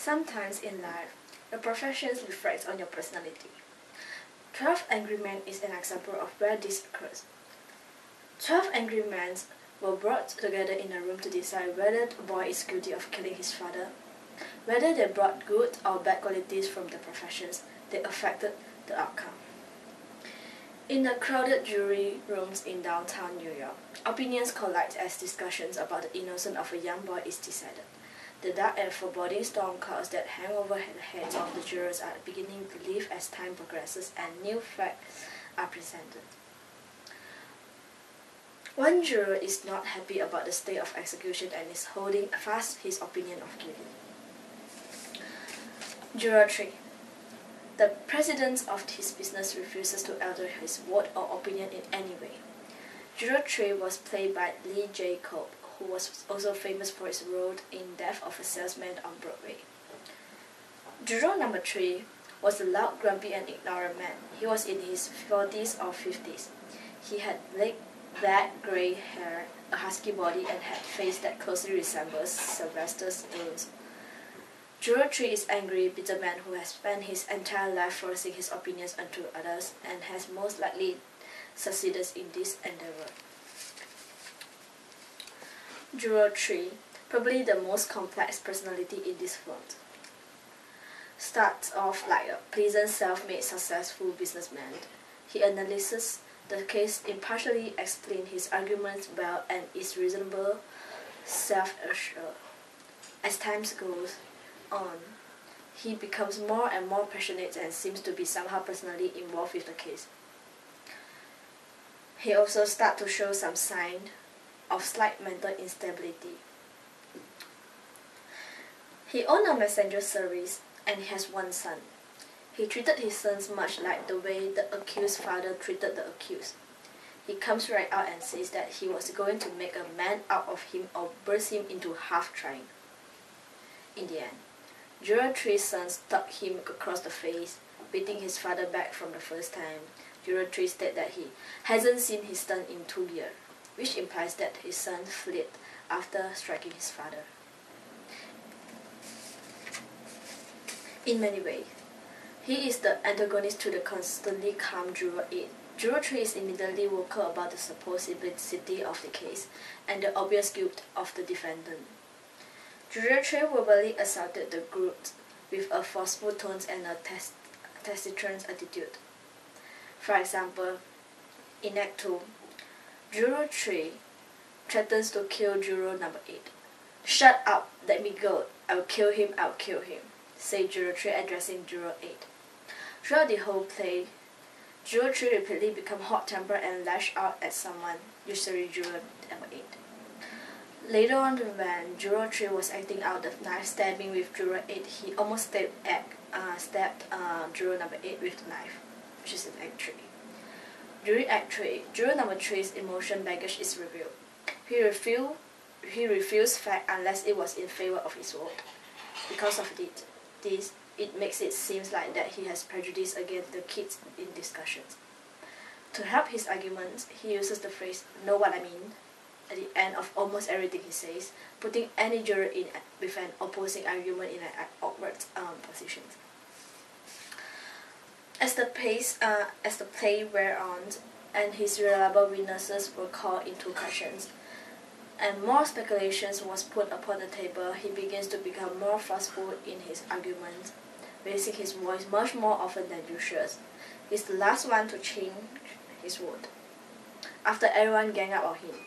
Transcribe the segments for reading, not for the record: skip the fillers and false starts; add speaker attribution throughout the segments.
Speaker 1: Sometimes in life, the profession reflects on your personality. 12 Angry Men is an example of where this occurs. 12 angry men were brought together in a room to decide whether the boy is guilty of killing his father. Whether they brought good or bad qualities from the professions, they affected the outcome. In the crowded jury rooms in downtown New York, opinions collide as discussions about the innocence of a young boy is decided. The dark and foreboding storm clouds that hang over the heads of the jurors are beginning to lift as time progresses and new facts are presented. One juror is not happy about the state of execution and is holding fast his opinion of guilty. Juror 3. The president of his business refuses to alter his word or opinion in any way. Juror 3 was played by Lee J. Cobb, who was also famous for his role in Death of a Salesman on Broadway. Juror number 3 was a loud, grumpy, and ignorant man. He was in his 40s or 50s. He had black gray hair, a husky body, and had a face that closely resembles Sylvester Stallone's. Juror 3 is angry, bitter man who has spent his entire life forcing his opinions onto others and has most likely succeeded in this endeavor. Juror 3, probably the most complex personality in this front. Starts off like a pleasant, self-made, successful businessman. He analyzes the case impartially, explains his arguments well, and is reasonable, self-assured. As time goes on, he becomes more and more passionate and seems to be somehow personally involved with the case. He also starts to show some signs of slight mental instability. He owns a messenger service and he has one son. He treated his sons much like the way the accused father treated the accused. He comes right out and says that he was going to make a man out of him or burst him into half trying. In the end, Juror 3's son struck him across the face, beating his father back from the first time. Juror 3 stated that he hasn't seen his son in 2 years, which implies that his son fled after striking his father. In many ways, he is the antagonist to the constantly calm Juror 8. Juror 3 is immediately vocal about the supposed simplicity of the case and the obvious guilt of the defendant. Juror 3 verbally assaulted the group with a forceful tone and a taciturn attitude. For example, in Act 2, Juror 3 threatens to kill Juror number 8. "Shut up, let me go. I'll kill him, said Juror 3 addressing Juror 8. Throughout the whole play, Juror 3 repeatedly becomes hot-tempered and lashed out at someone, usually Juror number 8. Later on, when Juror 3 was acting out the knife stabbing with Juror 8, he almost stabbed Juror number 8 with the knife, which is in Act 3. During Act 3, Juror number 3's emotion baggage is revealed. He refused fact unless it was in favor of his word. Because of this, it makes it seem like that he has prejudice against the kids in discussions. To help his arguments, he uses the phrase, "know what I mean," at the end of almost everything he says, putting any juror in with an opposing argument in an awkward position. As the play wore on, and his reliable witnesses were called into questions, and more speculations was put upon the table, he begins to become more forceful in his arguments, raising his voice much more often than usual. He's the last one to change his word. After everyone gang up on him,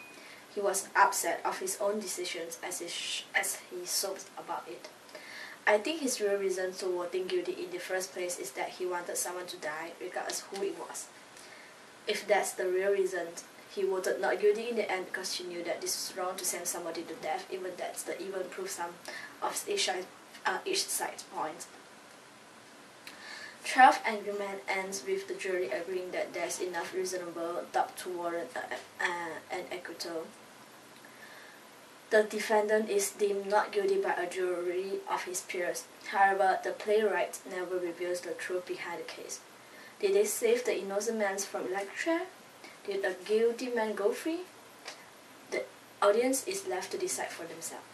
Speaker 1: he was upset of his own decisions as he sobbed about it. I think his real reason to voting guilty in the first place is that he wanted someone to die, regardless who it was. If that's the real reason, he voted not guilty in the end because she knew that this was wrong to send somebody to death, even that's the even proof some of each side's points. 12 Angry Men ends with the jury agreeing that there is enough reasonable doubt to warrant an acquittal. The defendant is deemed not guilty by a jury of his peers. However, the playwright never reveals the truth behind the case. Did they save the innocent man from electric? Did a guilty man go free? The audience is left to decide for themselves.